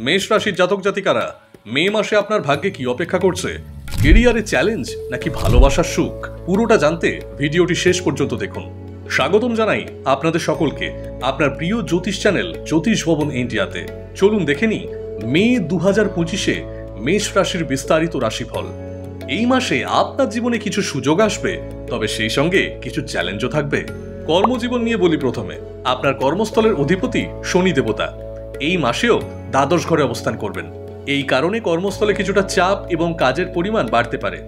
মেষ রাশির জাতক জাতিকারা, মে মাসে আপনার ভাগ্যে কি অপেক্ষা করছে? কেরিয়ারে চ্যালেঞ্জ নাকি ভালোবাসার সুখ? পুরোটা জানতে ভিডিওটি শেষ পর্যন্ত দেখুন। স্বাগতম জানাই আপনাদের সকলকে আপনার প্রিয় জ্যোতিষ চ্যানেল জ্যোতিষ ভবন ইন্ডিয়াতে। চলুন দেখে নিই মে 2025-এ মেষ রাশির বিস্তারিত রাশিফল। এই মাসে আপনার জীবনে কিছু সুযোগ আসবে, তবে সেই সঙ্গে কিছু চ্যালেঞ্জও থাকবে। কর্মজীবন নিয়ে বলি প্রথমে। আপনার কর্মস্থলের অধিপতি শনি দেবতা এই মাসেও দ্বাদশ ঘরে অবস্থান করবেন। এই কারণে কর্মস্থলে কিছুটা চাপ এবং কাজের পরিমাণ বাড়তে পারে।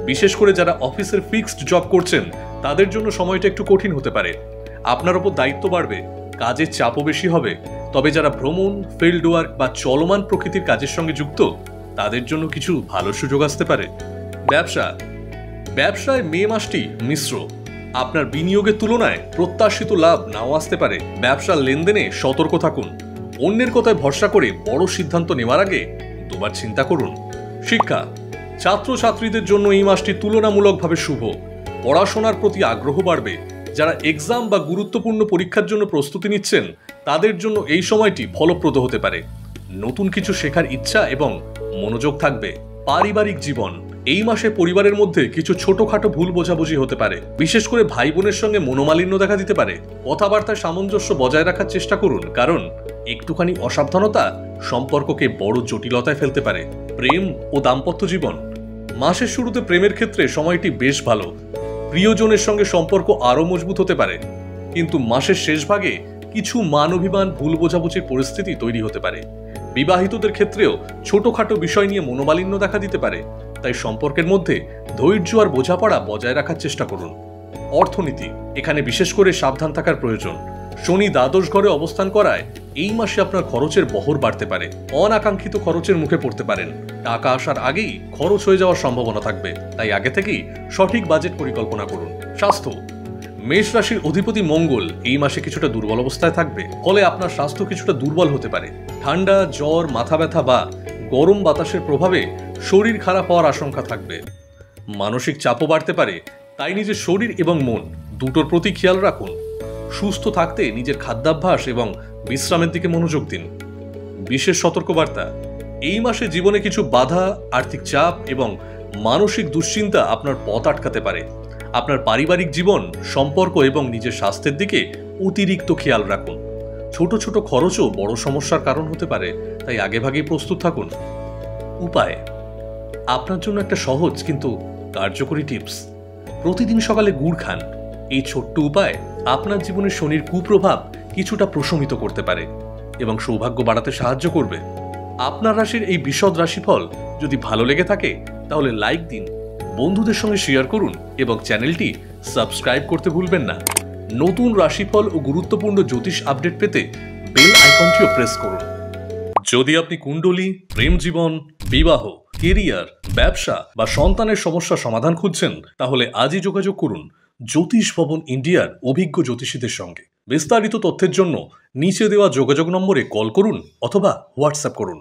বিশেষ করে যারা অফিসের ফিক্সড জব করছেন তাদের জন্য সময়টা একটু কঠিন হতে পারে। আপনার উপর দায়িত্ব বাড়বে, কাজের চাপও বেশি হবে। তবে যারা ভ্রমণ, ফিল্ড ওয়ার্ক বা চলমান প্রকৃতির কাজের সঙ্গে যুক্ত তাদের জন্য কিছু ভালো সুযোগ আসতে পারে। ব্যবসায় মে মাসটি মিশ্র। আপনার বিনিয়োগের তুলনায় প্রত্যাশিত লাভ নাও আসতে পারে। ব্যবসার লেনদেনে সতর্ক থাকুন। অন্যের কথায় ভরসা করে বড় সিদ্ধান্ত নেওয়ার আগে দুবার চিন্তা করুন। শিক্ষা, ছাত্রছাত্রীদের জন্য এই মাসটি তুলনামূলকভাবে শুভ। পড়াশোনার প্রতি আগ্রহ বাড়বে। যারা এক্সাম বা গুরুত্বপূর্ণ পরীক্ষার জন্য প্রস্তুতি নিচ্ছেন তাদের জন্য এই সময়টি ফলপ্রদ হতে পারে। নতুন কিছু শেখার ইচ্ছা এবং মনোযোগ থাকবে। পারিবারিক জীবন, এই মাসে পরিবারের মধ্যে কিছু ছোটখাটো ভুল বোঝাবুঝি হতে পারে। বিশেষ করে ভাই বোনের সঙ্গে মনোমালিন্য দেখা দিতে পারে। কথাবার্তায় সামঞ্জস্য বজায় রাখার চেষ্টা করুন, কারণ একটুখানি অসাবধানতা সম্পর্ককে বড় জটিলতায় ফেলতে পারে। প্রেম ও দাম্পত্য জীবন, মাসের শুরুতে প্রেমের ক্ষেত্রে সময়টি বেশ ভালো। প্রিয়জনের সঙ্গে সম্পর্ক আরও মজবুত হতে পারে, কিন্তু মাসের শেষ ভাগে কিছু মান অভিমান, ভুল বোঝাবুঝির পরিস্থিতি তৈরি হতে পারে। বিবাহিতদের ক্ষেত্রেও ছোটখাটো বিষয় নিয়ে মনোমালিন্য দেখা দিতে পারে, তাই সম্পর্কের মধ্যে ধৈর্য আর বোঝাপড়া বজায় রাখার চেষ্টা করুন। অর্থনীতি, এখানে বিশেষ করে সাবধান থাকার প্রয়োজন। শনি দ্বাদশ ঘরে অবস্থান করায় এই মাসে আপনার খরচের বহর বাড়তে পারে। অনাকাঙ্ক্ষিত খরচের মুখে পড়তে পারেন। টাকা আসার আগেই খরচ হয়ে যাওয়ার সম্ভাবনা থাকবে, তাই আগে থেকেই সঠিক বাজেট পরিকল্পনা করুন। স্বাস্থ্য, মেষ রাশির অধিপতি মঙ্গল এই মাসে কিছুটা দুর্বল অবস্থায় থাকবে, ফলে আপনার স্বাস্থ্য কিছুটা দুর্বল হতে পারে। ঠান্ডা, জ্বর, মাথা ব্যথা বা গরম বাতাসের প্রভাবে শরীর খারাপ হওয়ার আশঙ্কা থাকবে। মানসিক চাপও বাড়তে পারে, তাই নিজের শরীর এবং মন দুটোর প্রতি খেয়াল রাখুন। সুস্থ থাকতে নিজের খাদ্যাভ্যাস এবং বিশ্রামের দিকে মনোযোগ দিন। বিশেষ সতর্কবার্তা, এই মাসে জীবনে কিছু বাধা, আর্থিক চাপ এবং মানসিক দুশ্চিন্তা আপনার পথ আটকাতে পারে। আপনার পারিবারিক জীবন, সম্পর্ক এবং নিজের স্বাস্থ্যের দিকে অতিরিক্ত খেয়াল রাখুন। ছোট ছোট খরচও বড় সমস্যার কারণ হতে পারে, তাই আগেভাগেই প্রস্তুত থাকুন। উপায়, আপনার জন্য একটা সহজ কিন্তু কার্যকরী টিপস। প্রতিদিন সকালে গুড় খান। এই ছোট্ট উপায় আপনার জীবনে শনির কুপ্রভাব কিছুটা প্রশমিত করতে পারে এবং সৌভাগ্য বাড়াতে সাহায্য করবে। আপনার রাশির এই বিশদ রাশিফল যদি ভালো লেগে থাকে তাহলে লাইক দিন, বন্ধুদের সঙ্গে শেয়ার করুন এবং চ্যানেলটি সাবস্ক্রাইব করতে ভুলবেন না। নতুন রাশিফল ও গুরুত্বপূর্ণ জ্যোতিষ আপডেট পেতে বেল আইকনটিও প্রেস করুন। যদি আপনি কুণ্ডলী, প্রেম জীবন, বিবাহ, কেরিয়ার, ব্যবসা বা সন্তানের সমস্যা সমাধান খুঁজছেন, তাহলে আজই যোগাযোগ করুন জ্যোতিষ ভবন ইন্ডিয়ার অভিজ্ঞ জ্যোতিষীদের সঙ্গে। বিস্তারিত তথ্যের জন্য নিচে দেওয়া যোগাযোগ নম্বরে কল করুন অথবা হোয়াটসঅ্যাপ করুন।